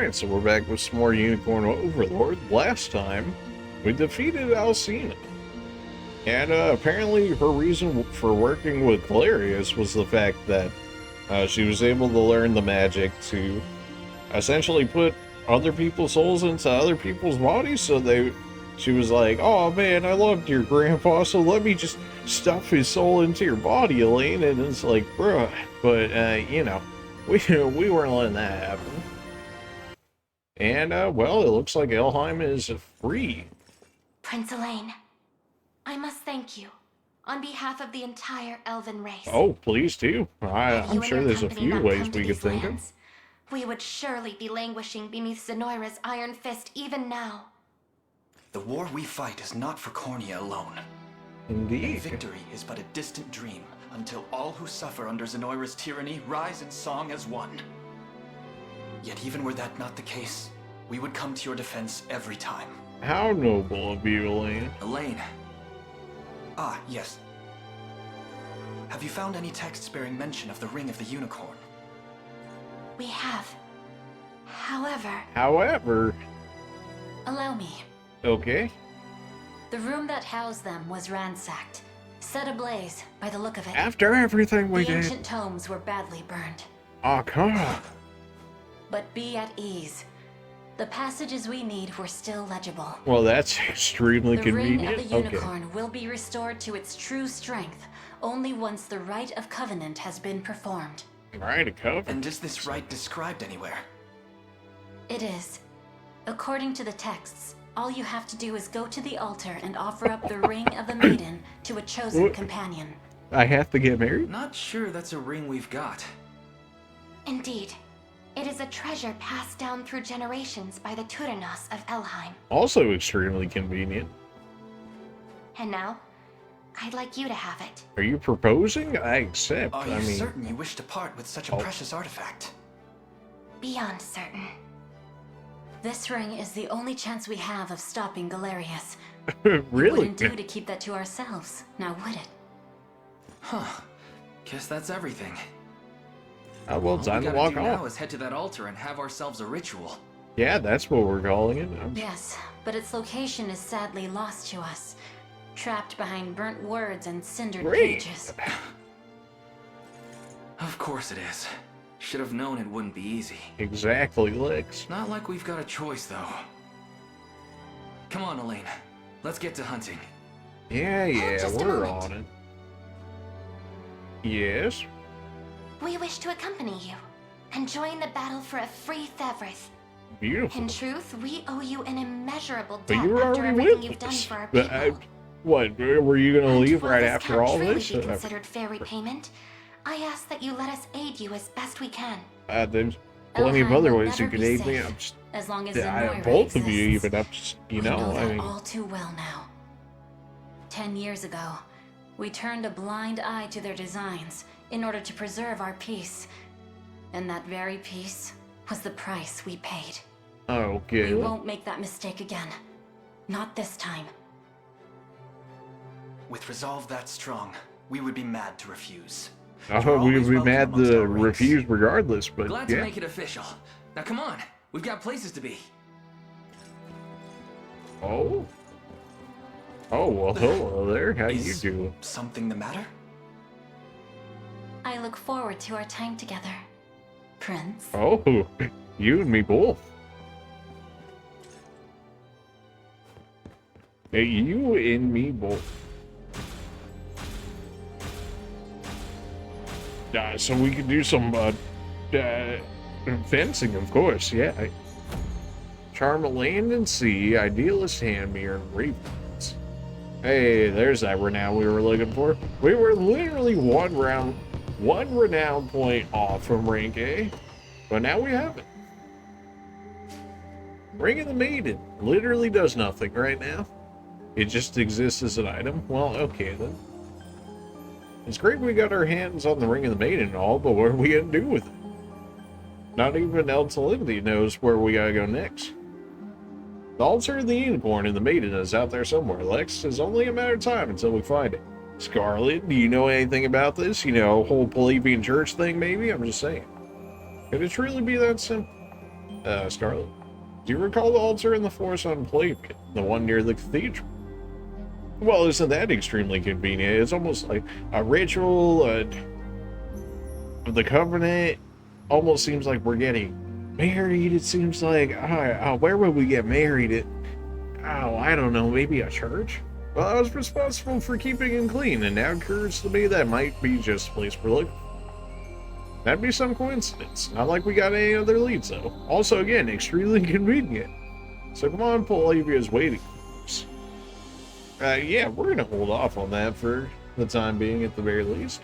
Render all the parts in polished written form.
Alright, so we're back with some more Unicorn Overlord. Last time, we defeated Alcina. And apparently her reason for working with Galerius was the fact that she was able to learn the magic to essentially put other people's souls into other people's bodies, so she was like, oh man, I loved your grandpa, so let me just stuff his soul into your body, Elaine. And it's like, bruh. But, you know, we weren't letting that happen. And, well, it looks like Elhiem is free. Prince Elaine, I must thank you on behalf of the entire elven race. Oh, please do. I'm sure there's a few ways we could think of. We would surely be languishing beneath Zenoira's iron fist even now. The war we fight is not for Cornea alone. Indeed. And victory is but a distant dream until all who suffer under Zenoira's tyranny rise in song as one. Yet even were that not the case, we would come to your defense every time. How noble of you, Elaine. Elaine. Ah, yes. Have you found any texts bearing mention of the Ring of the Unicorn? We have. However... Allow me. Okay. The room that housed them was ransacked, set ablaze by the look of it. After everything we did. The ancient tomes were badly burned. Oh, come on. But be at ease. The passages we need were still legible. Well, that's extremely convenient. The Ring of the Unicorn will be restored to its true strength only once the Rite of Covenant has been performed. Rite of Covenant? And is this rite described anywhere? It is. According to the texts, all you have to do is go to the altar and offer up the Ring of the Maiden to a chosen companion. I have to get married? Not sure that's a ring we've got. Indeed. It is a treasure passed down through generations by the Turanos of Elhiem. Also extremely convenient. And now, I'd like you to have it. Are you proposing? I accept. Are you certain you wish to part with such a precious artifact? Beyond certain. This ring is the only chance we have of stopping Galerius. Really? It wouldn't do to keep that to ourselves, now would it? Huh. Guess that's everything. Well, time to walk off. Now is head to that altar and have ourselves a ritual. Yeah, that's what we're calling it. Yes, but its location is sadly lost to us. Trapped behind burnt words and cindered pages. Of course it is. Should have known it wouldn't be easy. Exactly, Lex. Not like we've got a choice, though. Come on, Elaine. Let's get to hunting. Yeah, we're on it. Yes? We wish to accompany you and join the battle for a free Thevrith. Beautiful. In truth, we owe you an immeasurable But debt you were after already everything with you've done us. for our people. What, were you going to leave Will right this after can't all truly this? be considered fair repayment? I ask that you let us aid you as best we can. There's plenty of other ways you never could be aid me. safe, I'm just, as long as Zenoira both of you, exists. even up, just, you We know, that I mean. all too well now. 10 years ago, we turned a blind eye to their designs in order to preserve our peace. And that very peace was the price we paid. Okay. We won't make that mistake again. Not this time. With resolve that strong, we would be mad to refuse. We would be mad to refuse regardless, but Glad to make it official. Now come on, we've got places to be. Oh, well, hello there. How you doing? Something the matter? I look forward to our time together, Prince. Oh, you and me both. Hey, you and me both. So we could do some fencing, of course, yeah. Charm of land and sea, idealist handmere, and ravens. Hey, there's that renown we were looking for. We were literally one renown point off from rank A, but now we have it. Ring of the Maiden literally does nothing right now. It just exists as an item. Well, okay then. It's great we got our hands on the Ring of the Maiden and all, but what are we gonna do with it? Not even El Talimdi knows where we gotta go next. The altar of the Unicorn and the Maiden is out there somewhere, Lex. It's only a matter of time until we find it. Scarlet, do you know anything about this? You know, whole Pelagian church thing, maybe? I'm just saying. Could it truly be that simple? Scarlet, do you recall the altar in the forest on Plavia, the one near the cathedral? Well, isn't that extremely convenient? It's almost like a ritual of the Covenant. Almost seems like we're getting married. It seems like, where would we get married? I don't know, maybe a church? Well, I was responsible for keeping it clean, and now it occurs to me that might be just a place we're looking for. That'd be some coincidence. Not like we got any other leads, though. Also, again, extremely convenient. So come on, Palavia's waiting for us. Yeah, we're gonna hold off on that for the time being, at the very least.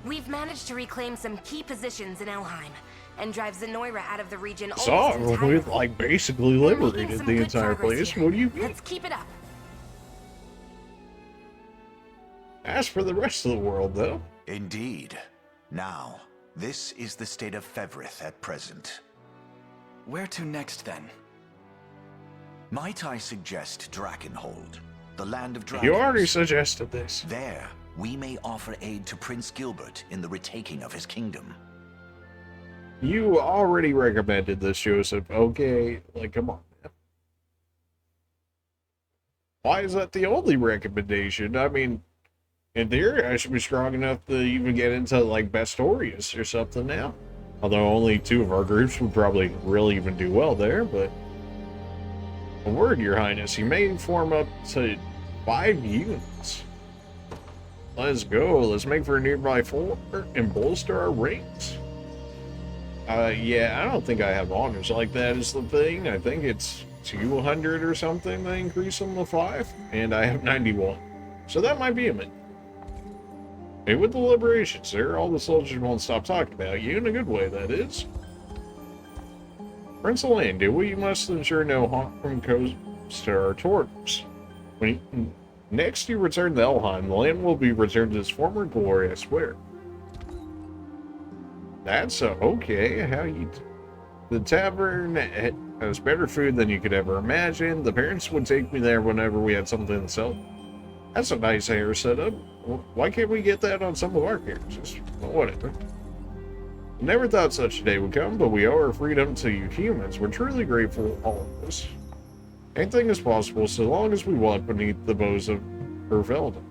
We've managed to reclaim some key positions in Elheim and drive Zenoira out of the region. So we've like basically liberated the entire place. Here. What do you mean? Let's keep it up. As for the rest of the world, though. Indeed. Now, this is the state of Fevrith at present. Where to next, then? Might I suggest Drakenhold, the land of dragons? You already suggested this. There, we may offer aid to Prince Gilbert in the retaking of his kingdom. You already recommended this, Joseph. Okay, like, come on, man. Why is that the only recommendation? I mean, in theory, I should be strong enough to even get into, like, Bastorius or something now. Although only 2 of our groups would probably really even do well there, but... A word, Your Highness. You may form up to 5 units. Let's go. Let's make for a nearby fort and bolster our ranks. Yeah, I don't think I have honors like that is the thing. I think it's 200 or something they increase them to 5, and I have 91. So that might be a minute. Hey, with the liberation, sir, all the soldiers won't stop talking about you, in a good way, that is. Prince Elaine, we must ensure no harm comes to our tours. Next you return to Elheim, the land will be returned to its former glory, I swear. That's okay. The tavern has better food than you could ever imagine. The parents would take me there whenever we had something to sell. That's a nice hair setup. Why can't we get that on some of our characters? Well, whatever. Never thought such a day would come, but we owe our freedom to you humans. We're truly grateful for all of this. Anything is possible so long as we walk beneath the bows of Hervelda.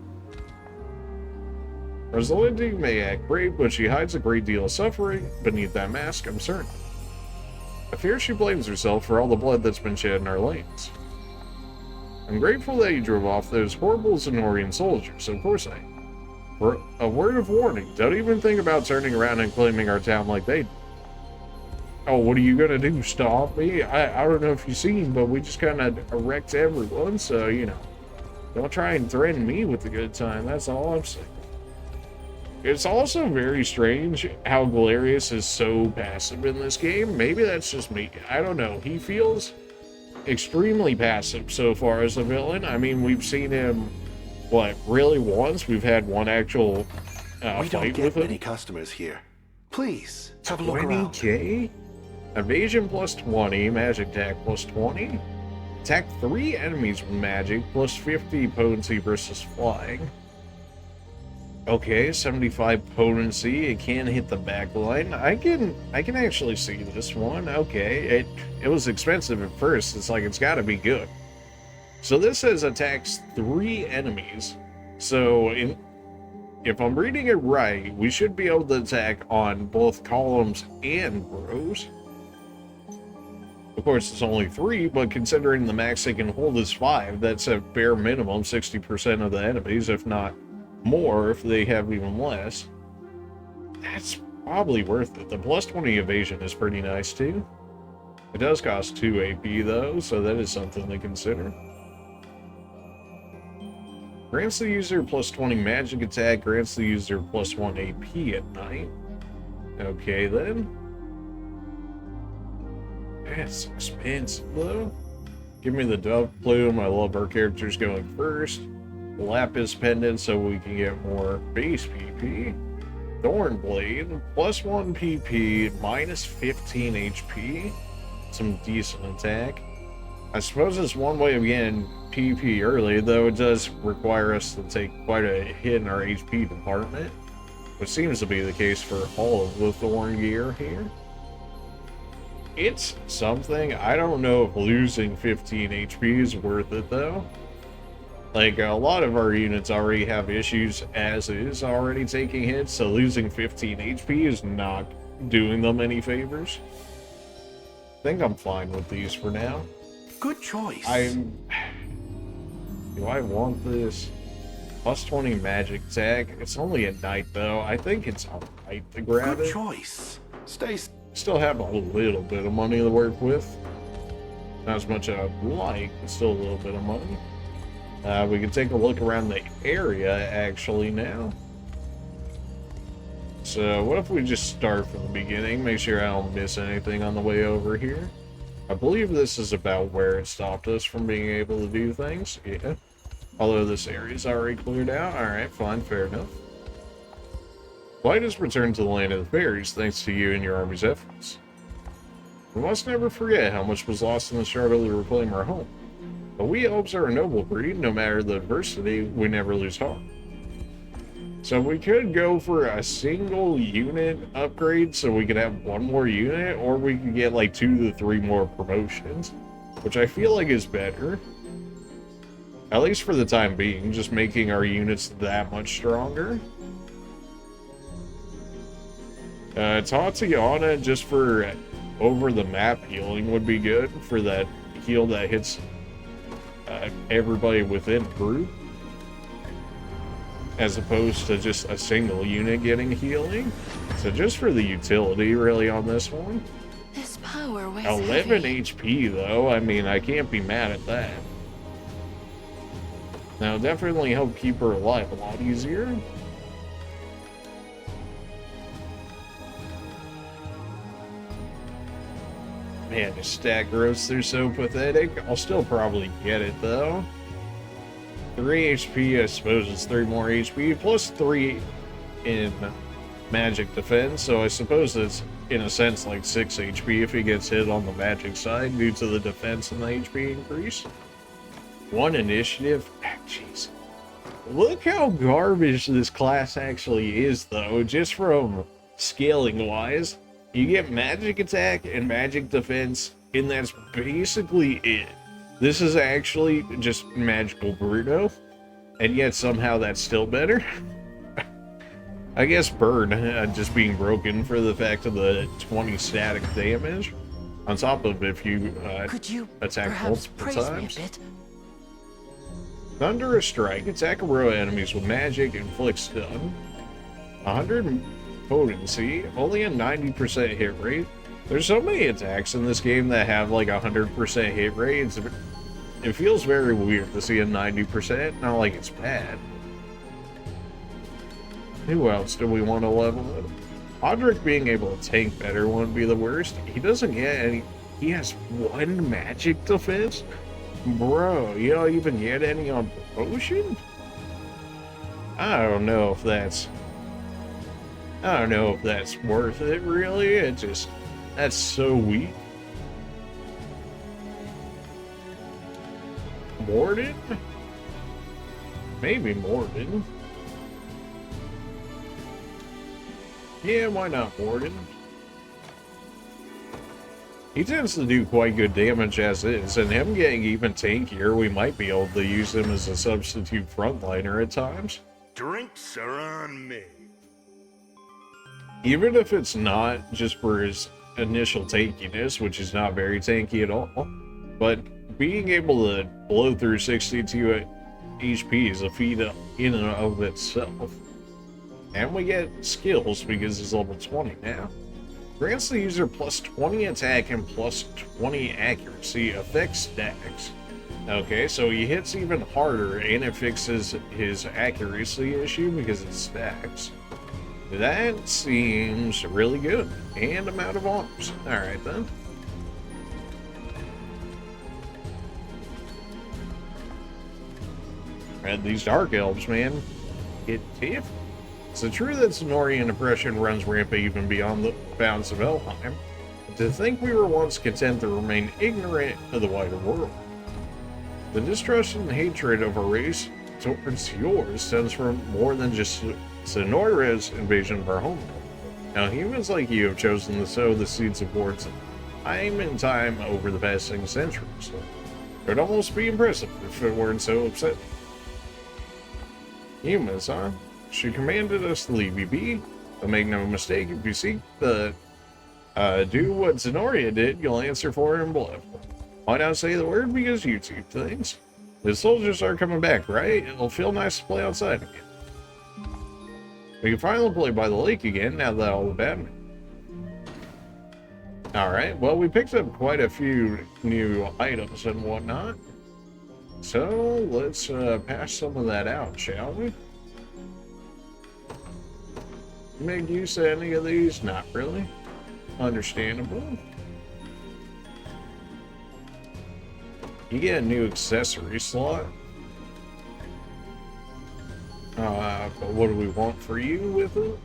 Rosalinda may act brave, but she hides a great deal of suffering beneath that mask, I'm certain. I fear she blames herself for all the blood that's been shed in our lanes. I'm grateful that you drove off those horrible Zenorian soldiers, of course I am. For a word of warning, don't even think about turning around and claiming our town like they did. Oh, what are you gonna do, stop me? I don't know if you've seen, but we just kind of wrecked everyone, so, you know. Don't try and threaten me with a good time, that's all I'm saying. It's also very strange how Galerius is so passive in this game. Maybe that's just me. I don't know. He feels extremely passive so far as a villain. I mean, we've seen him, what, really once? We've had one actual fight with him. We don't get many customers here. Please, have a look around. 20k? Evasion plus 20, magic attack plus 20. Attack 3 enemies with magic plus 50 potency versus flying. Okay, 75 potency. It can hit the back line. I can actually see this one. Okay, it was expensive at first. It's like it's got to be good. So this says attacks 3 enemies. So if I'm reading it right, we should be able to attack on both columns and rows. Of course, it's only 3, but considering the max they can hold is 5, that's a bare minimum 60% of the enemies, if not more if they have even less. That's probably worth it. The plus 20 evasion is pretty nice too. It does cost 2 AP though, so that is something to consider. Grants the user plus 20 magic attack, grants the user plus 1 AP at night. Okay then. That's expensive though. Give me the Dove Plume, I love our characters going first. Lapis Pendant so we can get more base PP. Thorn Blade, plus 1 PP, minus 15 HP. Some decent attack. I suppose it's one way of getting PP early, though it does require us to take quite a hit in our HP department, which seems to be the case for all of the Thorn gear here. It's something. I don't know if losing 15 HP is worth it, though. Like, a lot of our units already have issues as is already taking hits, so losing 15 HP is not doing them any favors. I think I'm fine with these for now. Good choice. Do I want this? Plus 20 magic attack. It's only a knight, though. I think it's alright to grab Good it. choice. Stay. Still have a little bit of money to work with. Not as much as I'd like, but still a little bit of money. We can take a look around the area, actually, now. So, what if we just start from the beginning? Make sure I don't miss anything on the way over here. I believe this is about where it stopped us from being able to do things. Yeah. Although this area's already cleared out. Alright, fine, fair enough. Light has returned to the land of the fairies thanks to you and your army's efforts. We must never forget how much was lost in the struggle to reclaim our home. But we elves are a noble breed. No matter the adversity, we never lose heart. So we could go for a single unit upgrade so we could have one more unit, or we could get like 2 to 3 more promotions, which I feel like is better. At least for the time being, just making our units that much stronger. Tatiana, just for over the map healing, would be good for that heal that hits everybody within group, as opposed to just a single unit getting healing. So just for the utility, really, on this one. This power weighs 11 heavy. HP, though. I mean, I can't be mad at that. Now, definitely help keep her alive a lot easier. Man, the stack growths, they're so pathetic. I'll still probably get it, though. 3 HP, I suppose it's 3 more HP, plus 3 in magic defense, so I suppose it's, in a sense, like 6 HP if he gets hit on the magic side due to the defense and the HP increase. 1 initiative. Jeez. Look how garbage this class actually is, though, just from scaling-wise. You get magic attack and magic defense, and that's basically it. This is actually just magical Bruno, and yet somehow that's still better. I guess burn just being broken for the fact of the 20 static damage, on top of if you Could you attack perhaps multiple praise times. me a bit? Thunderous Strike. Attack a row of enemies with magic, inflict stun. 100 potency, only a 90% hit rate. There's so many attacks in this game that have like 100% hit rate. It feels very weird to see a 90%, not like it's bad. Who else do we want to level up? Audric being able to tank better wouldn't be the worst. He doesn't get any. He has 1 magic defense? Bro, you don't even get any on promotion? I don't know if that's worth it, really. That's so weak. Morden? Maybe Morden. Yeah, why not Morden? He tends to do quite good damage as is, and him getting even tankier, we might be able to use him as a substitute frontliner at times. Drinks are on me. Even if it's not just for his initial tankiness, which is not very tanky at all, but being able to blow through 62 HP is a feat in and of itself. And we get skills because he's level 20 now. Grants the user plus 20 attack and plus 20 accuracy, affects stacks. Okay, so he hits even harder and it fixes his accuracy issue because it stacks. That seems really good. And amount of arms. Alright then. And these Dark Elves, man, get tough. It's true that Cenorian oppression runs rampant even beyond the bounds of Elheim. But to think we were once content to remain ignorant of the wider world. The distrust and hatred of our race towards yours stems from more than just Sonora's invasion of our homeland. Now, humans like you have chosen to sow the seeds of war time and time over the past 6 centuries. So it would almost be impressive if it weren't so upsetting. Humans, huh? She commanded us to leave you be, but make no mistake, if you seek to do what Zenoria did, you'll answer for it in blood. Why not say the word? Because YouTube things. The soldiers are coming back, right? It'll feel nice to play outside again. We can finally play by the lake again now that all the badminton. Alright, well, we picked up quite a few new items and whatnot. So, let's pass some of that out, shall we? Make use of any of these? Not really. Understandable. You get a new accessory slot. But what do we want for you with it?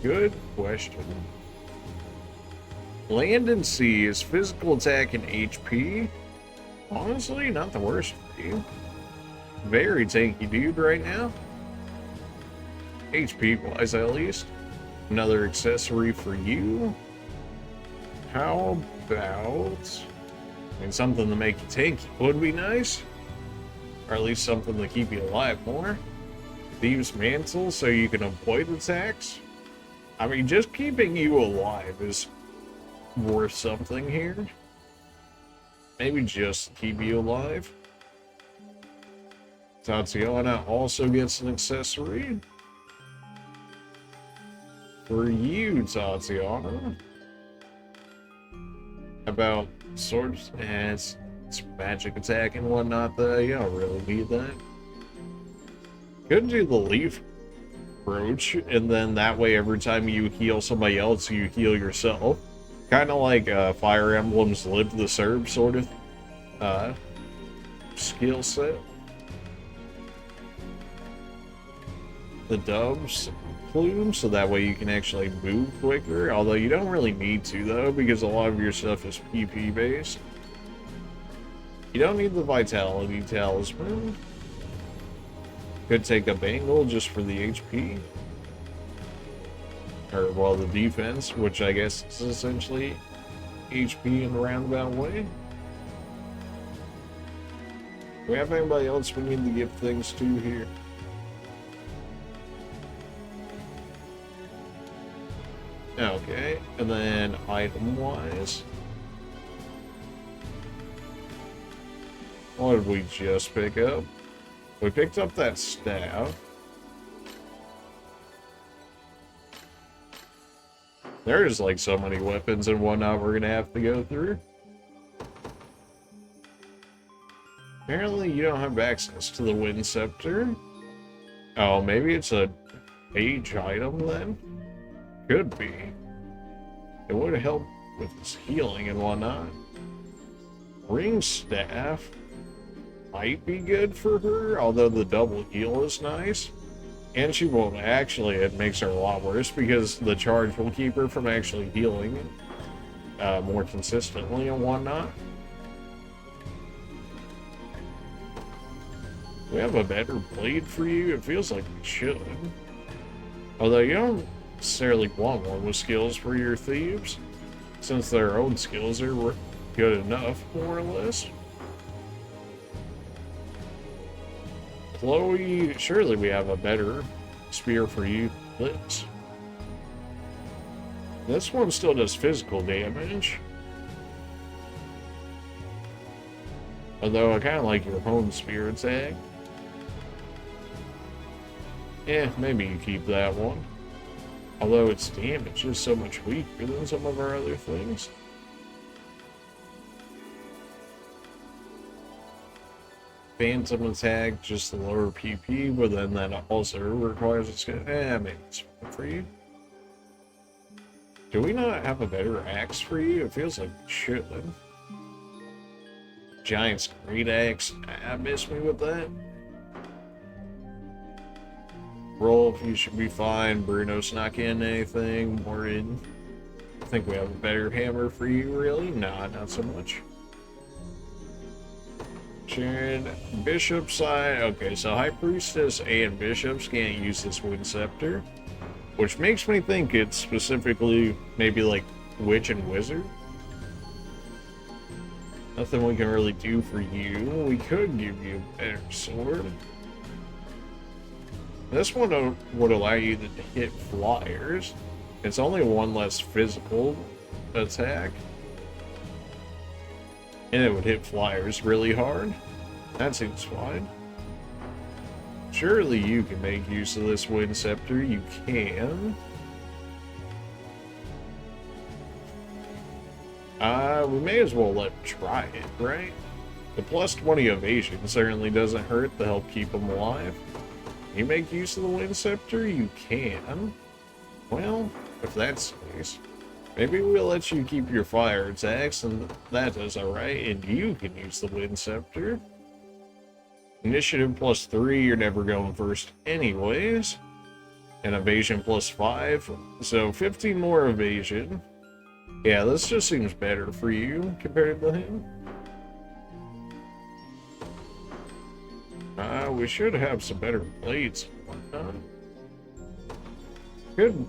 Good question. Land and sea is physical attack and HP. Honestly, not the worst for you. Very tanky dude right now. HP wise, at least. Another accessory for you. How about... I mean, something to make you tanky would be nice. Or at least something to keep you alive more. Thieves' Mantle so you can avoid attacks. I mean, just keeping you alive is worth something here. Maybe just keep you alive. Tatiana also gets an accessory. For you, Tatiana. About swords and it's magic attack and whatnot, though. You don't really need that. Could do the leaf brooch, and then that way every time you heal somebody else, you heal yourself. Kind of like Fire Emblem's Live the Serb sort of skill set. The dove's plume, so that way you can actually move quicker, although you don't really need to, though, because a lot of your stuff is PP based. You don't need the Vitality Talisman. Could take a Bangle just for the HP. Or, well, the defense, which I guess is essentially HP in a roundabout way. Do we have anybody else we need to give things to here? Okay, and then item-wise, what did we just pick up? We picked up that staff. There's like so many weapons and whatnot we're gonna have to go through. Apparently you don't have access to the Wind Scepter. Oh, maybe it's a page item then? Could be. It would help with his healing and whatnot. Ring Staff might be good for her, although the double heal is nice. And she won't actually, it makes her a lot worse because the charge will keep her from actually healing more consistently and whatnot. Do we have a better blade for you? It feels like we should. Although you don't necessarily want one with skills for your thieves, since their own skills are good enough, more or less. Chloe, surely we have a better spear for you. This one still does physical damage. Although I kind of like your home spear attack. Yeah, maybe you keep that one. Although its damage is so much weaker than some of our other things. Phantom attack, just the lower PP, but then that also requires a skill. Maybe it's for you. Do we not have a better axe for you? It feels like we should. Giant's great axe. Miss me with that. Rolf, you should be fine. Bruno's not getting anything. Morton, I think we have a better hammer for you, really? Nah, not so much. Sharon, Bishop side. Okay, so High Priestess and Bishops can't use this Wind Scepter, which makes me think it's specifically maybe like Witch and Wizard. Nothing we can really do for you. We could give you a better sword. This one would allow you to hit flyers. It's only one less physical attack. And it would hit flyers really hard. That seems fine. Surely you can make use of this Wind Scepter. You can. We may as well let him try it, right? The plus 20 evasion certainly doesn't hurt to help keep him alive. You make use of the Wind Scepter? You can. Well, if that's the case, maybe we'll let you keep your fire attacks, and that is alright, and you can use the Wind Scepter. Initiative plus 3, you're never going first anyways. And evasion plus 5, so 15 more evasion. Yeah, this just seems better for you compared to him. We should have some better blades and whatnot. Could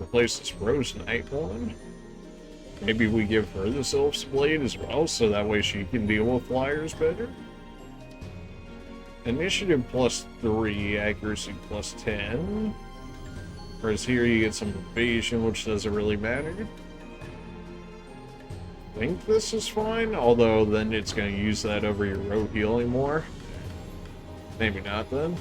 replace this Rose Knight one. Maybe we give her the Sylph's Blade as well, so that way she can deal with flyers better. Initiative plus 3, accuracy plus 10. Whereas here you get some evasion, which doesn't really matter. I think this is fine, although then it's going to use that over your rogue healing more. Maybe not then.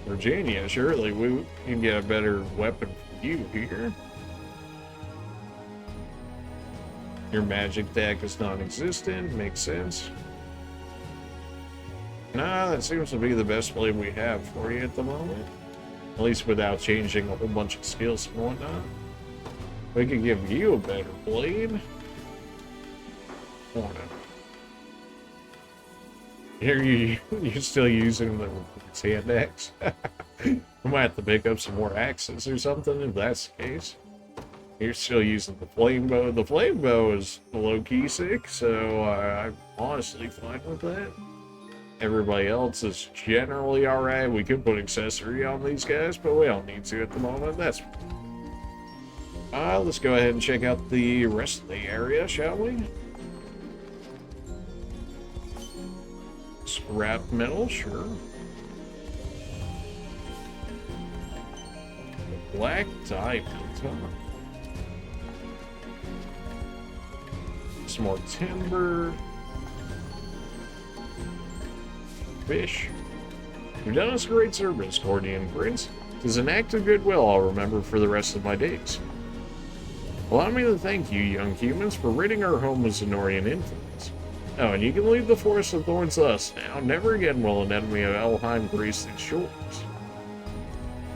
Virginia, surely we can get a better weapon for you here. Your magic attack is non-existent, makes sense. Nah, that seems to be the best blade we have for you at the moment. At least without changing a whole bunch of skills and whatnot. We can give you a better blade. Here you're still using the hand axe. We might have to pick up some more axes or something if that's the case. You're still using the flame bow. The flame bow is low-key sick, so I'm honestly fine with that. Everybody else is generally alright. We could put accessory on these guys, but we don't need to at the moment. That's let's go ahead and check out the rest of the area, shall we? Scrap metal, sure. Black diamond, huh? Some more timber. Fish. You've done us great service, Cordian Prince. It is an act of goodwill I'll remember for the rest of my days. Allow me to thank you, young humans, for ridding our home of Zenorian influence. Oh, and you can leave the Forest of Thorns thus now. Never again will an enemy of Elhiems grace these shores.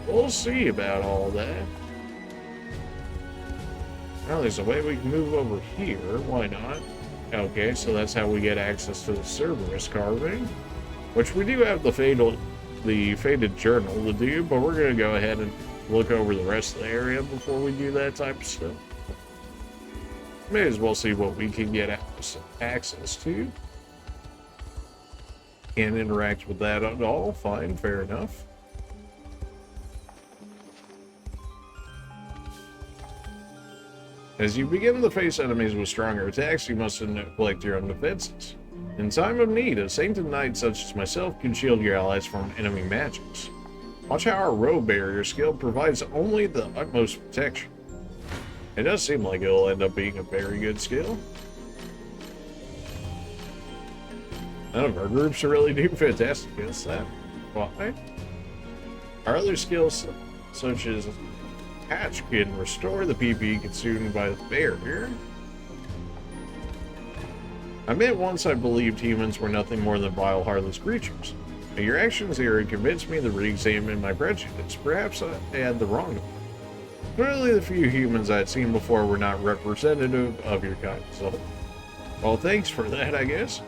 We'll see about all that. Well, there's a way we can move over here. Why not? Okay, so that's how we get access to the Cerberus carving. Which we do have the Fated Journal to do, but we're going to go ahead and look over the rest of the area before we do that type of stuff. May as well see what we can get access to. Can't interact with that at all. Fine, fair enough. As you begin to face enemies with stronger attacks, you must neglect your own defenses. In time of need, a sainted knight such as myself can shield your allies from enemy magics. Watch how our robe barrier skill provides only the utmost protection. It does seem like it'll end up being a very good skill. None of our groups really do fantastic against that. Why? Our other skills, such as Hatch, can restore the PP consumed by the barrier. I admit once I believed humans were nothing more than vile, heartless creatures. But your actions here convinced me to re-examine my prejudice. Perhaps I had the wrong one. Clearly the few humans I had seen before were not representative of your kind soul. Well, thanks for that, I guess.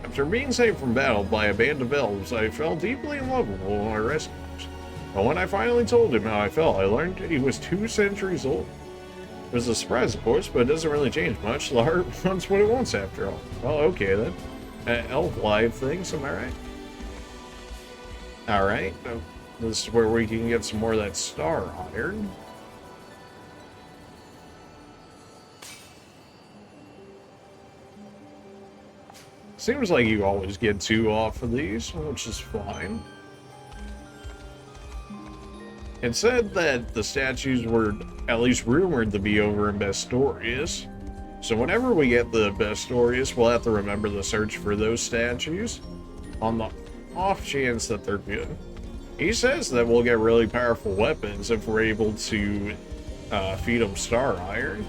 After being saved from battle by a band of elves, I fell deeply in love with one of my rescuers. But when I finally told him how I felt, I learned he was 2 centuries old. It was a surprise, of course, but it doesn't really change much. The heart wants what it wants after all. Well, okay then. Elf-wide things, am I right? Alright, this is where we can get some more of that star iron. Seems like you always get 2 off of these, which is fine. It said that the statues were at least rumored to be over in Bestorius. So whenever we get the Bestorius, we'll have to remember to search for those statues on the off chance that they're good. He says that we'll get really powerful weapons if we're able to feed them star iron,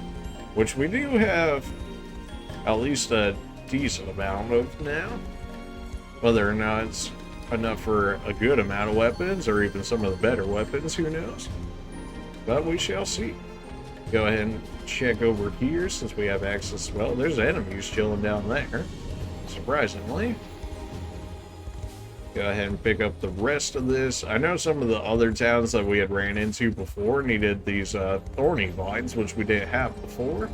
which we do have at least a decent amount of now. Whether or not it's enough for a good amount of weapons or even some of the better weapons, who knows? But we shall see. Go ahead and check over here since we have access. Well, there's enemies chilling down there, surprisingly. Go ahead and pick up the rest of this. I know some of the other towns that we had ran into before needed these thorny vines, which we didn't have before,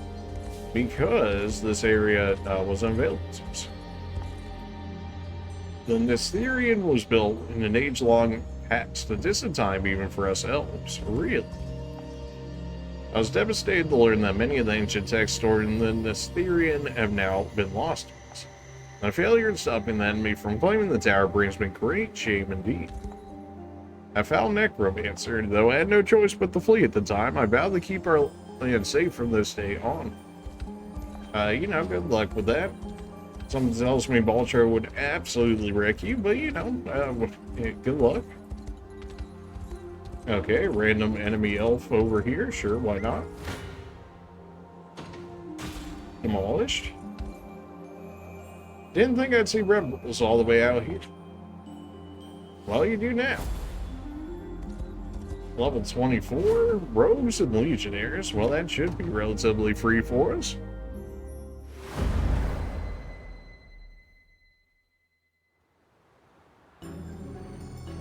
because this area was unavailable to us. The Nestherian was built in an age-long past, a distant time even for us elves. Really? I was devastated to learn that many of the ancient texts stored in the Nestherian have now been lost to us. My failure in stopping the enemy from claiming the tower brings me great shame indeed. I found Necromancer, though I had no choice but to flee at the time. I vowed to keep our land safe from this day on. You know, good luck with that. Something tells me Baltro would absolutely wreck you, but you know, good luck. Okay, random enemy elf over here. Sure, why not? Demolished. Didn't think I'd see rebels all the way out here. Well, you do now. Level 24, rogues and legionnaires. Well, that should be relatively free for us.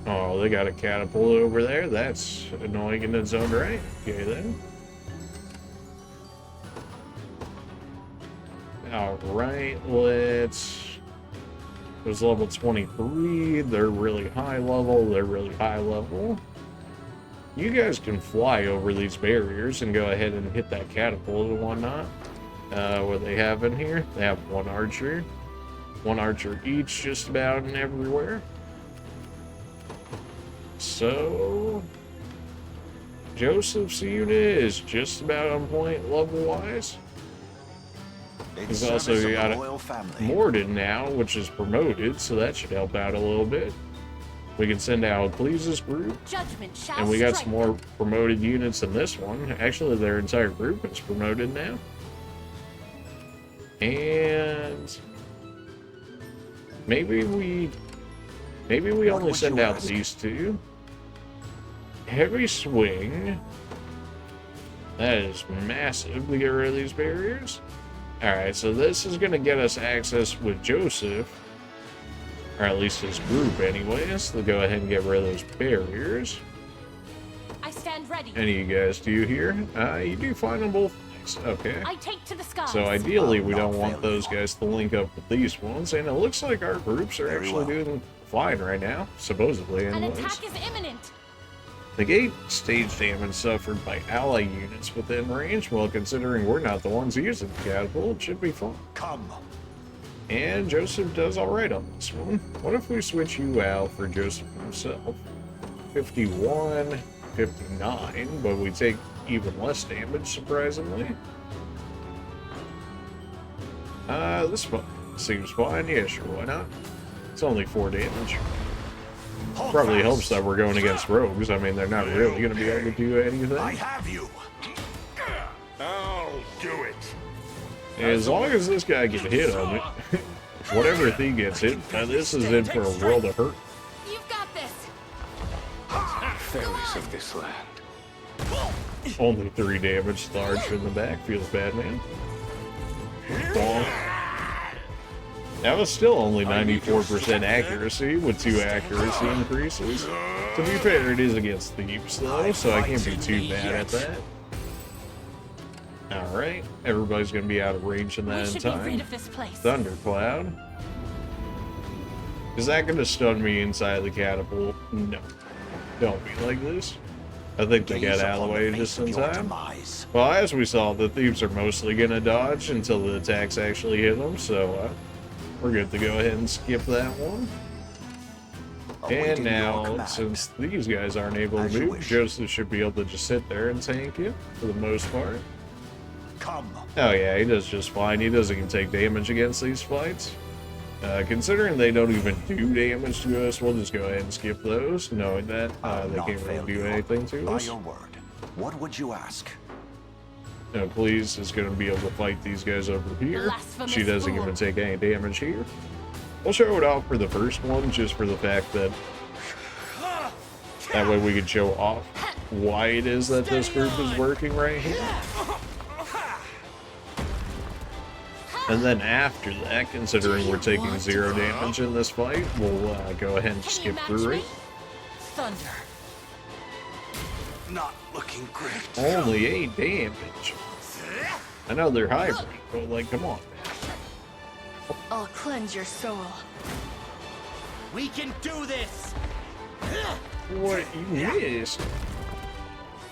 Oh, they got a catapult over there. That's annoying in its own right. Okay, then. Alright, let's... It was level 23. They're really high level. They're really high level. You guys can fly over these barriers and go ahead and hit that catapult and whatnot. What they have in here? They have one archer. One archer each, just about and everywhere. So, Joseph's unit is just about on point level-wise. He's also got Morden now, which is promoted, so that should help out a little bit. We can send out Cleese's group, and we got some more promoted units in this one. Actually, their entire group is promoted now. And maybe we only send out these two. Heavy swing. That is massive to get rid of these barriers. Alright, so this is going to get us access with Joseph, or at least his group anyways, to go ahead and get rid of those barriers. I stand ready. Any of you guys do here? You do find them both. Okay. I take to the skies. So ideally we don't want those guys to link up with these ones, and it looks like our groups are actually doing fine right now, supposedly anyways. An attack is imminent. Negate stage damage suffered by ally units within range. Well, considering we're not the ones using the catapult, it should be fun. Come. And Joseph does alright on this one. What if we switch you out for Joseph himself? 51, 59, but we take even less damage, surprisingly. This seems fine. Yeah, sure, why not? It's only 4 damage. Probably helps that we're going against rogues. I mean, they're not really going to be able to do anything. I have you. I'll do it. As long as this guy gets hit on it, whatever if he gets hit, this is in for a world of hurt. You've got this. Fairies of this land. Only 3 damage to the archer in the back. Feels bad, man. Bonk. That was still only 94% accuracy with 2 accuracy increases. To be fair, it is against thieves though, so I can't be too bad at that. Alright, everybody's gonna be out of range in We that should be rid time. of this place. Thundercloud. Is that gonna stun me inside the catapult? No. Don't be like this. I think they got out of the way just in time. Well, as we saw, the thieves are mostly gonna dodge until the attacks actually hit them, so we're good to go ahead and skip that one. And now, since these guys aren't able to move, Joseph should be able to just sit there and tank you, for the most part. Oh yeah, he does just fine. He doesn't even take damage against these fights. Considering they don't even do damage to us, we'll just go ahead and skip those, knowing that they can't really do anything to us. What would you ask? No, Please is going to be able to fight these guys over here. She doesn't even take any damage here. We'll show it off for the first one, just for the fact that that way we can show off why it is that this group is working right here. And then after that, considering we're taking 0 damage in this fight, we'll go ahead and skip through it. Thunder. Not looking great. Only 8 damage. I know they're hybrid, but like, come on. I'll cleanse your soul. We can do this! What you missed?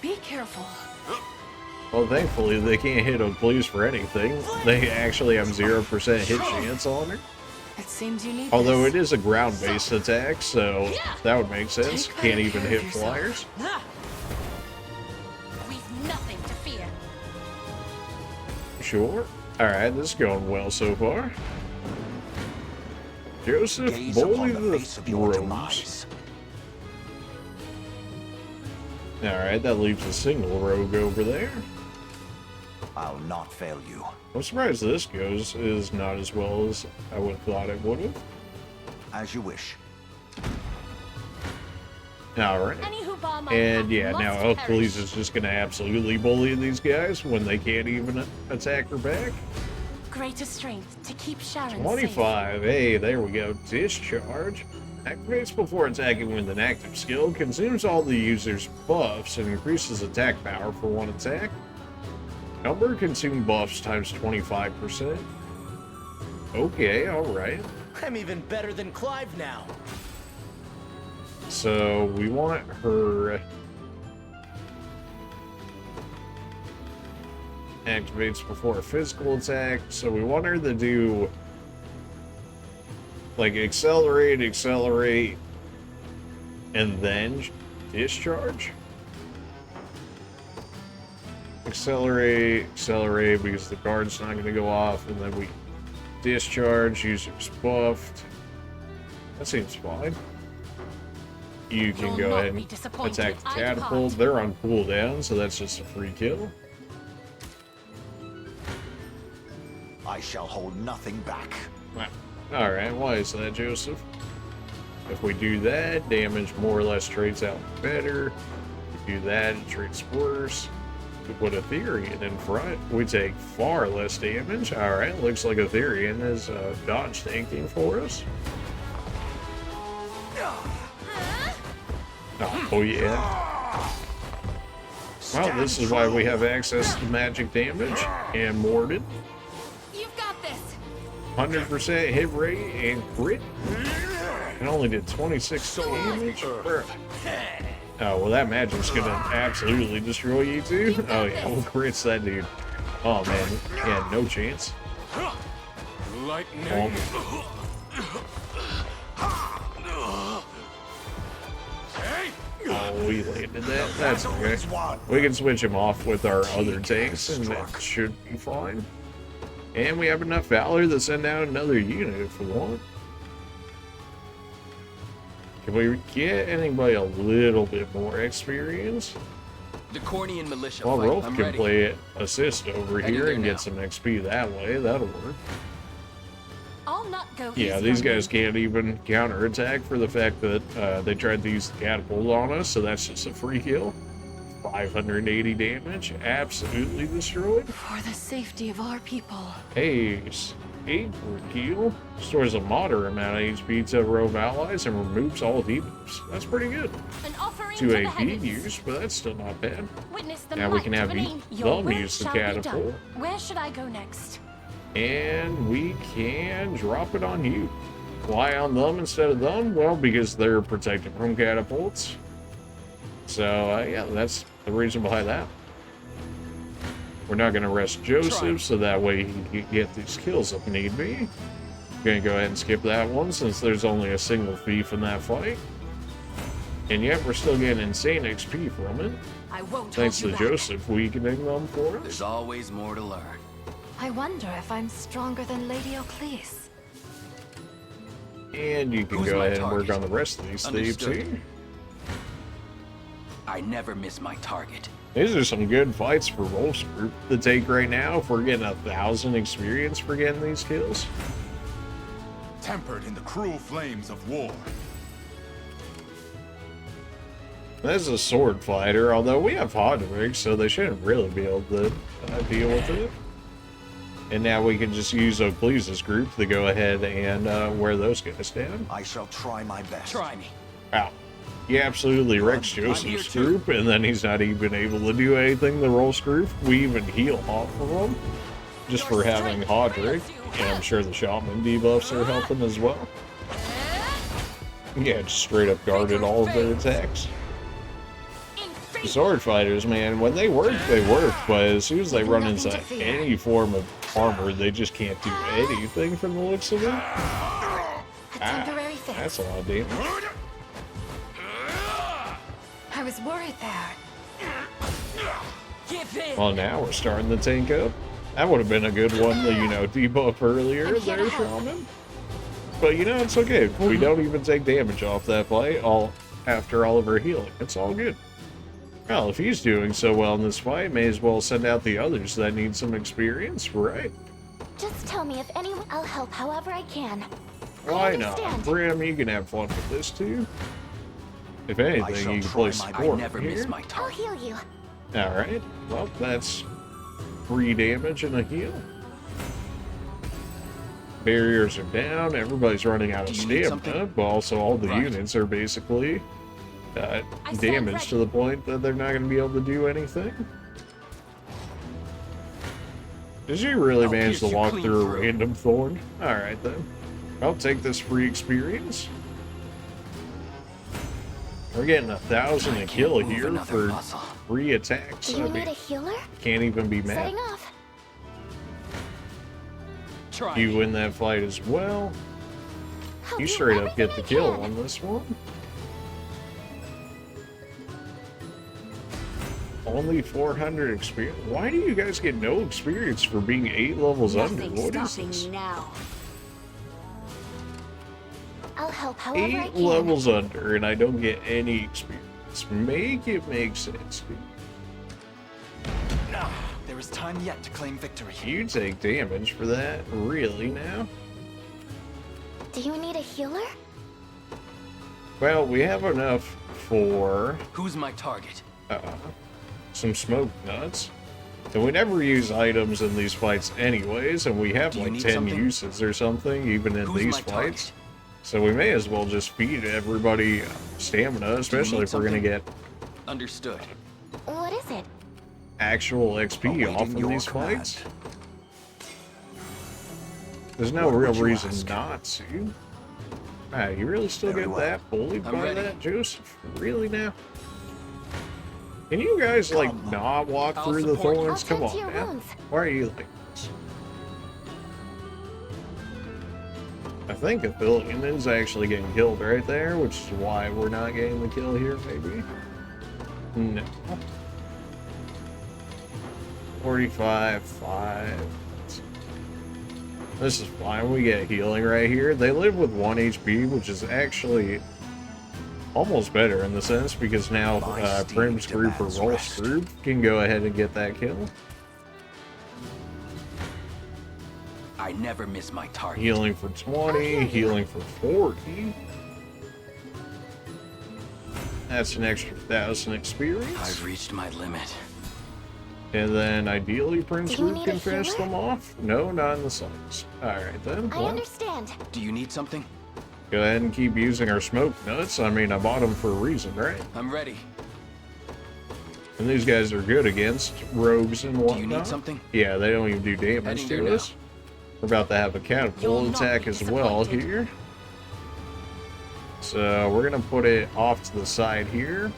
Be careful. Well, thankfully they can't hit on Please for anything. They actually have 0% hit chance on her. It seems you need Although this. it is a ground-based attack, so that would make sense. Take Can't better even care hit of yourself. flyers. We've nothing to fear. Sure. Alright, this is going well so far. Joseph, Gaze bully upon the the face of your rogues. demise. Alright, that leaves a single rogue over there. I'll not fail you. I'm surprised this goes is not as well as I would have thought it would have. As you wish. Alright. Any who bar my And path yeah, must now perish. Elhiems is just gonna absolutely bully these guys when they can't even attack her back. Greater strength to keep Sharon 25. Hey, there we go. Discharge. Activates before attacking with an active skill. Consumes all the user's buffs and increases attack power for 1 attack. Number consumed buffs times 25%. Okay, alright. I'm even better than Clive now. So we want her activates before a physical attack. So we want her to do like accelerate, and then discharge. Accelerate, because the guard's not going to go off, and then we discharge, user's buffed. That seems fine. You can You'll go not ahead be and disappointed. attack the I catapult. depart. They're on cooldown, so that's just a free kill. I shall hold nothing back. Alright, why is that, Joseph? If we do that, damage more or less trades out better. If we do that, it trades worse. We put Ethereum in front, we take far less damage. Alright, looks like Ethereum is dodge tanking for us. Oh yeah. Well, this is why we have access to magic damage and Morded. You've got this. 100% hit rate and crit. It only did 26 damage. Bruh. Oh, well, that magic's gonna absolutely destroy you too. Oh yeah, we'll crits that dude. Oh man, yeah, no chance. Lightning. Oh, we landed that. That's okay. We can switch him off with our other tanks, and that should be fine. And we have enough valor to send out another unit if we want. Can we get anybody a little bit more experience? The Cornian militia Well, fight. Rolf I'm can ready. play assist over Heading here there and now. get some XP that way. That'll work. I'll not go Yeah, easy these on guys you. can't even counterattack for the fact that they tried to use the catapult on us, so that's just a free kill. 580 damage, absolutely destroyed. For the safety of our people. Haze, 8 per kill, stores a moderate amount of HP to rove allies and removes all debuffs. That's pretty good. An offering To the a bead heavens. use, but that's still not bad. Witness the Now we can might have of an you- angel. Your them will use the shall be done. catapult. Where should I go next? And we can drop it on you. Why on them instead of them? Well, because they're protected from catapults. So, yeah, that's the reason behind that. We're not going to rest Joseph, so that way he can get these kills if need be. Gonna go ahead and skip that one since there's only a single thief in that fight. And yet we're still getting insane XP from it. I won't Thanks hold to you back. Joseph weakening them for us. There's always more to learn. I wonder if I'm stronger than Lady O'Cleese. And you can Who's go my ahead and work target? on the rest of these thieves Understood. here. I never miss my target. These are some good fights for Wolf's group to take right now if we're getting 1,000 experience for getting these kills. Tempered in the cruel flames of war. This is a sword fighter, although we have Hodwig, so they shouldn't really be able to deal with it. And now we can just use O'Cleese's group to go ahead and wear those guys down. I shall try my best. Try me. Wow. He absolutely wrecks I'm here Joseph's too. group, and then he's not even able to do anything to Rolf's group. We even heal off of him, just for having Hodrick. And I'm sure the Shaman debuffs are helping as well. Yeah, just straight up guarded all of their attacks. The sword fighters, man, when they work, but as soon as they run into any form of armor, they just can't do anything from the looks of it. A temporary fix. That's a lot of damage. I was worried there. Give in. Well, now we're starting to tank up. That would have been a good one to, debuff earlier there, Shaman. But, it's okay. We don't even take damage off that fight after all of our healing. It's all good. Well, if he's doing so well in this fight, may as well send out the others that need some experience, right? Just tell me if anyone. I'll help however I can. Why I not? understand. Brim, you can have fun with this too. If anything, shall you can try play my- support I never here. miss my I'll target. heal you. Alright, well, that's 3 damage and a heal. Barriers are down, everybody's running out of Do you need stamina, something? but also all the Right. units are basically stand damaged to ready. the point that they're not going to be able to do anything. Did you really I'll manage to pierce you walk clean through a through. random thorn? Alright then. I'll take this free experience. We're getting 1,000 a I kill can't move here another for muscle. 3 attacks. Do you need a healer? Can't even be mad. Setting off. Try You me. win that fight as well. I'll You do straight up get everything the I kill can. on this one. Only 400 experience. Why do you guys get no experience for being 8 levels under? What is this? now. I'll help however I 8 can. levels under, and I don't get any experience. Make it make sense, dude. There is time yet to claim victory. You take damage for that? Really now? Do you need a healer? Well, we have enough for Who's my target? some smoke nuts. And we never use items in these fights anyways, and we have Do you like need 10 something? uses or something, even in Who's these my fights. target? So we may as well just feed everybody stamina, especially need if we're going to something? get Understood. What is it? actual XP Awaiting off of your these command. fights. There's no What real would you reason ask? not to. You really still Very get well. that bullied I'm by ready. that, Joseph? Really now? Can you guys, like, not walk I'll through the support you. thorns? I'll Come tend on, to your man. wounds. Why are you like this? I think Elhiems actually getting killed right there, which is why we're not getting the kill here, maybe. No. 45, 5. This is fine. We get healing right here. They live with 1 HP, which is actually almost better in the sense because now My steed Prim's group or demands Rolf's rest. group can go ahead and get that kill. I never miss my target. Healing for 20, healing for 40. That's an extra 1,000 experience. I've reached my limit. And then ideally Prince Do you Group need can a finish healer? them off. No, not in the slightest. Alright then. I Well, understand. Do you need something? go ahead and keep using our smoke nuts. I mean, I bought them for a reason, right? I'm ready. And these guys are good against rogues and whatnot. Do you need something? Yeah, they don't even do damage Heading there to now. us. We're about to have a You'll catapult not attack be as well disappointed. here. So we're gonna put it off to the side here.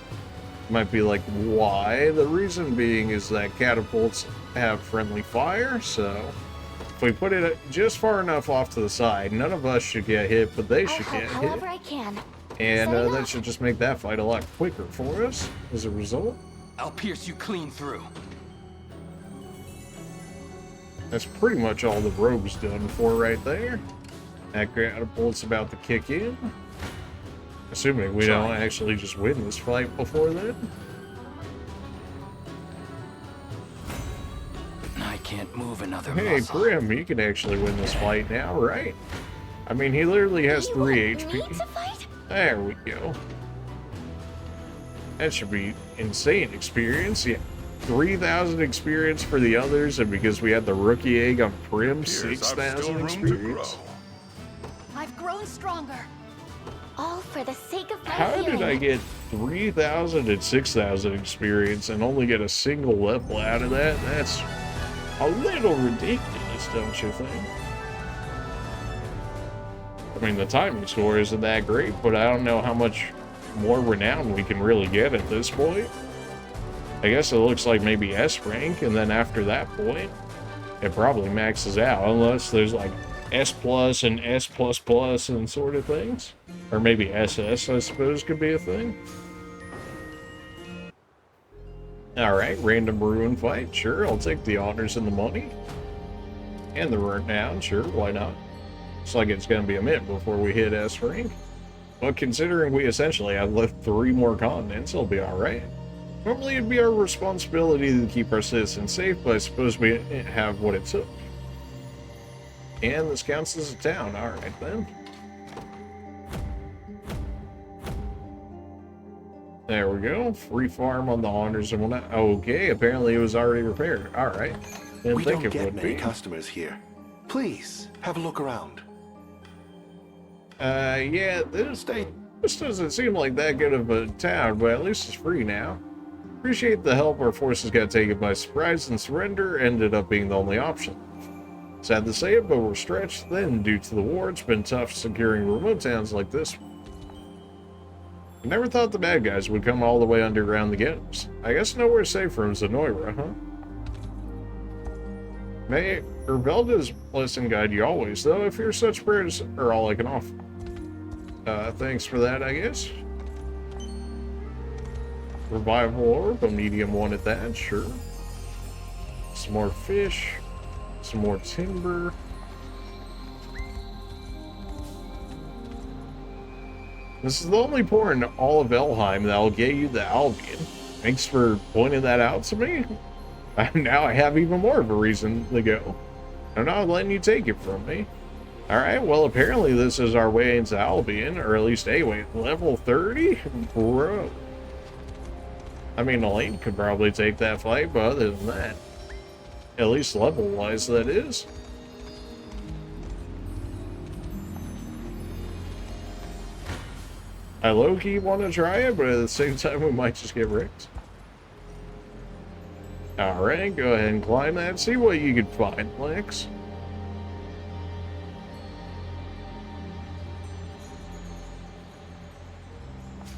Might be like, why? The reason being is that catapults have friendly fire, so if we put it just far enough off to the side, none of us should get hit, but they I'll should help get however hit. I can. And Setting that up. should just make that fight a lot quicker for us as a result. I'll pierce you clean through. That's pretty much all the rogue's done for right there. That catapult's about to kick in. Assuming we don't actually just win this fight before then. I can't move another Hey, muscle. Prim, you can actually win this fight now, right? I mean, he literally has You 3 want me HP. to fight? There we go. That should be insane experience. Yeah, 3,000 experience for the others, and because we had the rookie egg on Prim, Appears I've still 6,000 room to experience. grow. I've grown stronger. All for the sake of my How healing. did I get 3,000 and 6,000 experience and only get a single level out of that? That's a little ridiculous, don't you think? I mean, the timing score isn't that great, but I don't know how much more renown we can really get at this point. I guess it looks like maybe S rank, and then after that point, it probably maxes out, unless there's like S plus and S plus plus and sort of things. Or maybe SS, I suppose, could be a thing. Alright, random ruin fight. Sure, I'll take the honors and the money. And the renown, sure, why not? Looks like it's going to be a minute before we hit S rank. But considering we essentially have left 3 more continents, it'll be alright. Normally it'd be our responsibility to keep our citizens safe, but I suppose we have what it took. And this counts as a town, alright then. There we go. Free farm on the honors and whatnot. Okay, apparently it was already repaired. Alright. Didn't We think don't it get would many be. customers here. Please, have a look around. Yeah, this doesn't seem like that good of a town, but at least it's free now. Appreciate the help. Our forces got taken by surprise, and surrender ended up being the only option. Sad to say it, but we're stretched thin due to the war. It's been tough securing remote towns like this one. I never thought the bad guys would come all the way underground to get us. I guess nowhere safe from Zenoira, huh? May Urvelda's blessing guide you always, though, if your such prayers are all I can offer. Thanks for that, I guess. Revival orb, a medium one at that, sure. Some more fish, some more timber. This is the only port in all of Elhiems that'll get you the Albion. Thanks for pointing that out to me. Now I have even more of a reason to go. I'm not letting you take it from me. Alright, well apparently this is our way into Albion, or at least a way. Level 30? Bro. I mean, Elaine could probably take that fight, but other than that, at least level-wise that is. I low-key want to try it, but at the same time we might just get wrecked. Alright, go ahead and climb that. See what you can find, Lex.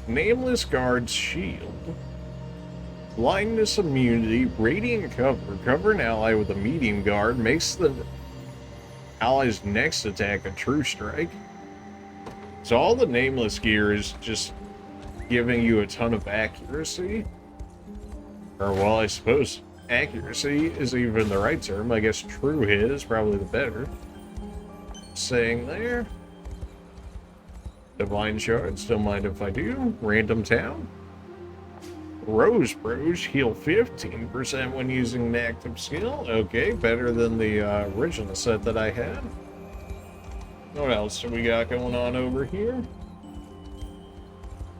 Nameless Guard's Shield. Blindness immunity, radiant cover. Cover an ally with a medium guard. Makes the ally's next attack a true strike. So all the nameless gear is just giving you a ton of accuracy. Or, well, I suppose accuracy is even the right term. I guess true hit is probably the better saying there. Divine Shards, don't mind if I do. Random Town. Rose Bruise, heal 15% when using an active skill. Okay, better than the original set that I had. What else do we got going on over here?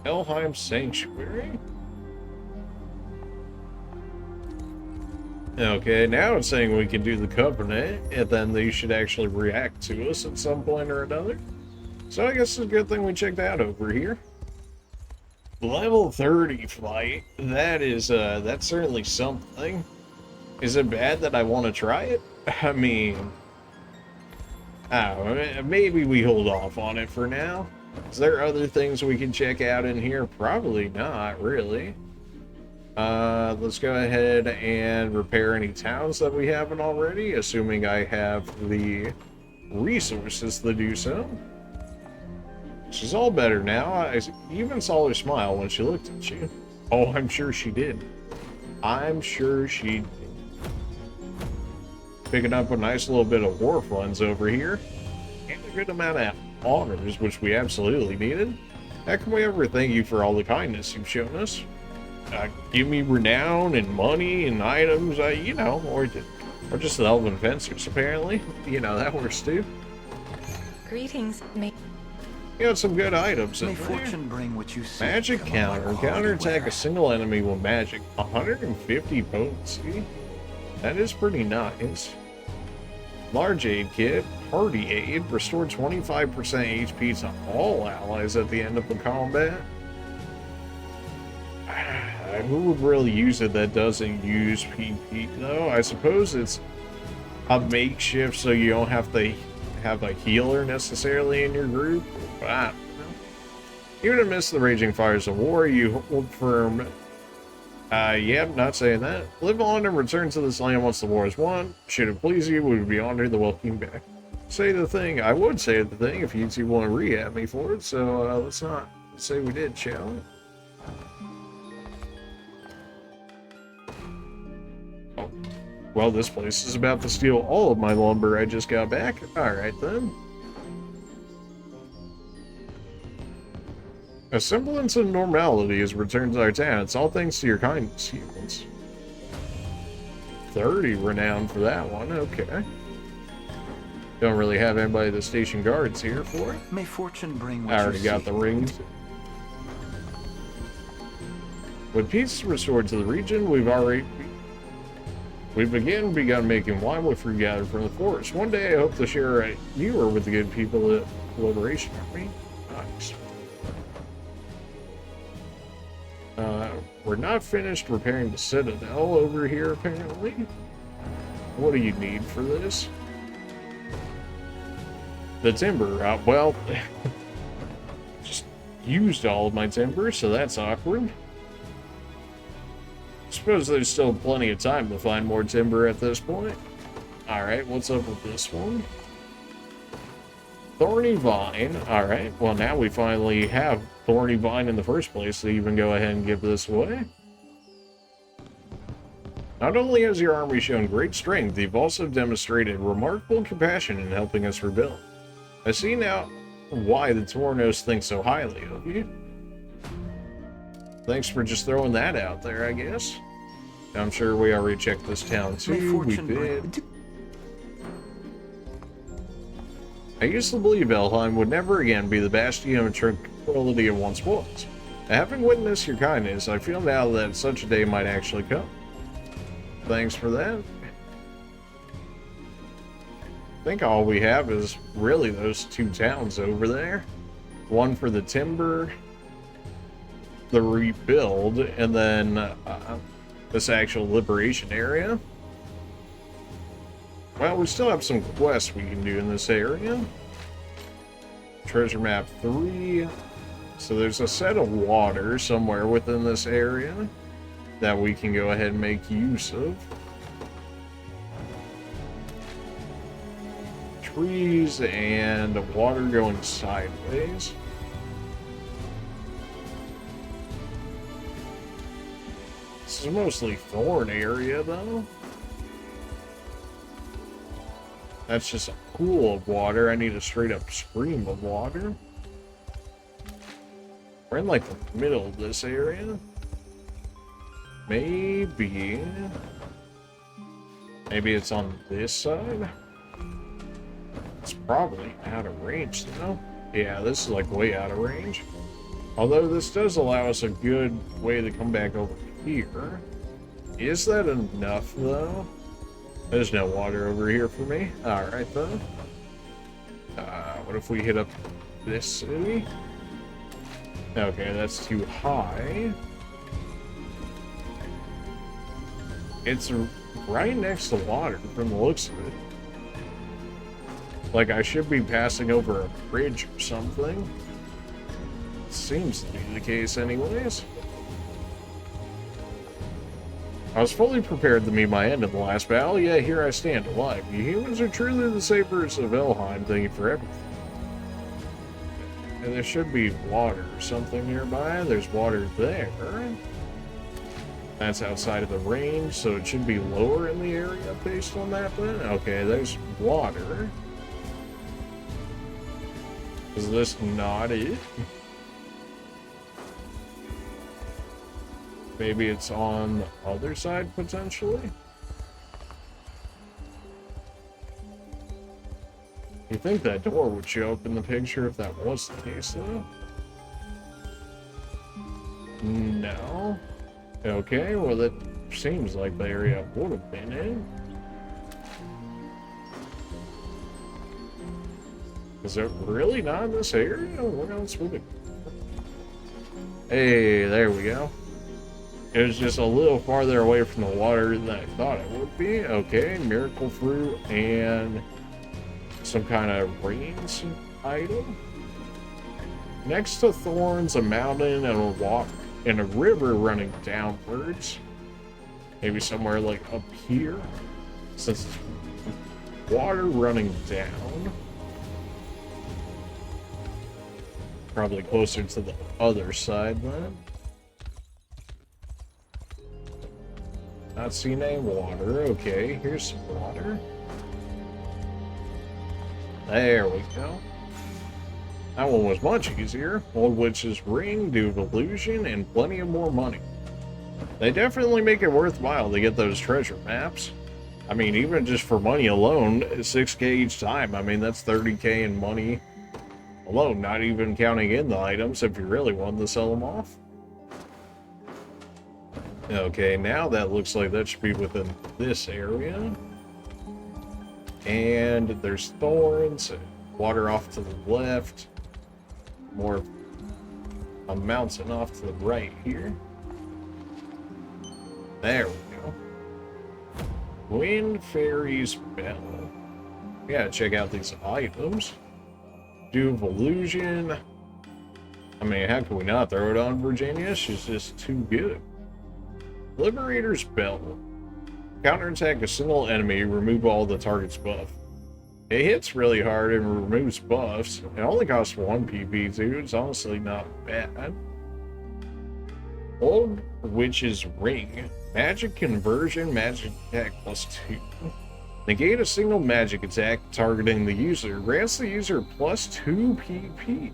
Elhiems Sanctuary. Okay, now it's saying we can do the Covenant, and then they should actually react to us at some point or another. So I guess it's a good thing we checked out over here. Level 30 fight. That is, that's certainly something. Is it bad that I want to try it? I mean, I don't know, maybe we hold off on it for now. Is there other things we can check out in here? Probably not, really. Let's go ahead and repair any towns that we haven't already, assuming I have the resources to do so. She's all better now. I even saw her smile when she looked at you. Oh, I'm sure she did. I'm sure she did. Picking up a nice little bit of war funds over here. And a good amount of honors, which we absolutely needed. How can we ever thank you for all the kindness you've shown us? Give me renown and money and items, you know, or just the elven fencers, apparently. You know, that works too. Greetings, You got some good items in May there. fortune bring what you seek. Magic Come counter. on, my Counterattack hardware. a single enemy with magic. 150 potency. That is pretty nice. Large aid kit. Party aid. Restore 25% HP to all allies at the end of the combat. Who would really use it that doesn't use PP though? I suppose it's a makeshift so you don't have to have a healer necessarily in your group. But I don't know. Even amidst the raging fires of war, you hold firm. Yeah, not saying that. Live on and return to this land once the war is won. Should it please you, we would be honored to welcome you back. Say the thing. I would say the thing if you two want to rehab me for it, so let's not say we did, shall we? Oh. Well, this place is about to steal all of my lumber I just got back. Alright then. A semblance of normality has returned to our town. It's all thanks to your kindness, humans. 30 renown for that one, okay. Don't really have anybody to station guards here for it. May fortune bring what I already you got seek. the rings. With peace restored to the region, we've again begun making wine with fruit gathered from the forest. One day I hope to share a newer with the good people at Liberation Army. Nice. We're not finished repairing the citadel over here, apparently. What do you need for this? The timber. Well, just used all of my timber, so that's awkward. Suppose there's still plenty of time to find more timber at this point. Alright, what's up with this one? Thorny Vine. Alright, well now we finally have Thorny Vine in the first place to even go ahead and give this away. Not only has your army shown great strength, you've also demonstrated remarkable compassion in helping us rebuild. I see now why the Tornos think so highly of you. Thanks for just throwing that out there, I guess. I'm sure we already checked this town too. We did. I used to believe Elhiem would never again be the bastion of tranquility it once was. Having witnessed your kindness, I feel now that such a day might actually come. Thanks for that. I think all we have is really those two towns over there. One for the timber, the rebuild, and then this actual liberation area. Well, we still have some quests we can do in this area. Treasure map 3. So there's a set of water somewhere within this area that we can go ahead and make use of. Trees and water going sideways. This is mostly thorn area though. That's just a pool of water. I need a straight up stream of water. We're in like the middle of this area. Maybe it's on this side. It's probably out of range though. Yeah, this is like way out of range. Although this does allow us a good way to come back over here. Is that enough though? There's no water over here for me. Alright though. What if we hit up this city? Okay, that's too high. It's right next to water from the looks of it. Like I should be passing over a bridge or something. Seems to be the case anyways. I was fully prepared to meet my end in the last battle, yet here I stand alive. You humans are truly the savers of Elhiems, thank you for everything. And there should be water or something nearby. There's water there. That's outside of the range, so it should be lower in the area based on that then. Okay, there's water. Is this not it? Maybe it's on the other side, potentially? You think that door would show up in the picture if that was the case, though? No? Okay, well that seems like the area I would have been in. Is it really not in this area? What else would it be? Hey, there we go. It was just a little farther away from the water than I thought it would be. Okay, miracle fruit and some kind of rains item. Next to thorns, a mountain, and a walk and a river running downwards. Maybe somewhere like up here. Since it's water running down. Probably closer to the other side then. Not seen any water. Okay, here's some water. There we go. That one was much easier. Old Witch's Ring, Dew of Illusion, and plenty of more money. They definitely make it worthwhile to get those treasure maps. I mean, even just for money alone, 6k each time. I mean, that's 30k in money alone, not even counting in the items if you really wanted to sell them off. Okay, now that looks like that should be within this area. And there's thorns, water off to the left, more a mountain off to the right here. There we go. Wind Fairy's Bell. Yeah, check out these items. Dew of Illusion. I mean, how can we not throw it on Virginia? She's just too good. Liberator's Bell. Counterattack a single enemy, remove all the target's buff. It hits really hard and removes buffs. It only costs 1 PP too. It's honestly not bad. Old Witch's Ring. Magic conversion, magic attack +2. Negate a single magic attack targeting the user. Grants the user +2 PP.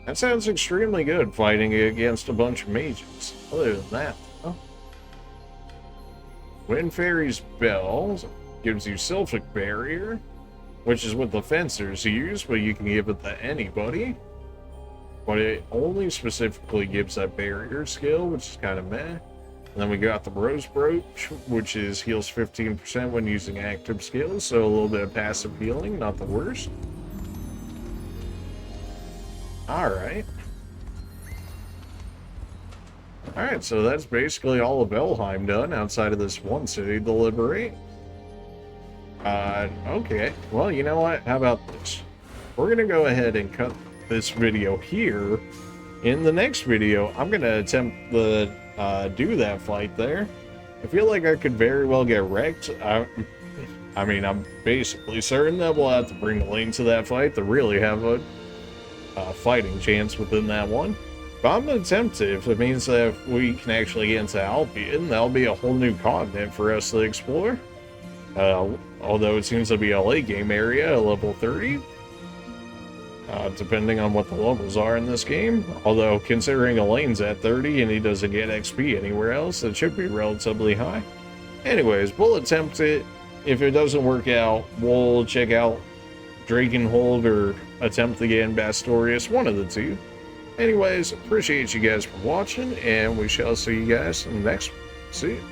That sounds extremely good fighting against a bunch of mages. Other than that, though. Wind Fairy's Bell gives you Sylphic Barrier, which is what the fencers use, but you can give it to anybody. But it only specifically gives that barrier skill, which is kind of meh. And then we got the Rose Brooch, which is heals 15% when using active skills, so a little bit of passive healing, not the worst. Alright. Alright, so that's basically all of Elhiems done outside of this one city to liberate. Okay. Well, you know what? How about this? We're gonna go ahead and cut this video here. In the next video, I'm gonna attempt to do that fight there. I feel like I could very well get wrecked. I mean, I'm basically certain that we'll have to bring Elaine to that fight to really have a fighting chance within that one. But I'm gonna attempt it if it means that if we can actually get into Albion, that'll be a whole new continent for us to explore. Although it seems to be a late game area at level 30. Depending on what the levels are in this game. Although, considering Elaine's at 30 and he doesn't get XP anywhere else, it should be relatively high. Anyways, we'll attempt it. If it doesn't work out, we'll check out Drakenhold or attempt to get in Bastorius, one of the two. Anyways, appreciate you guys for watching, and we shall see you guys in the next one. See you.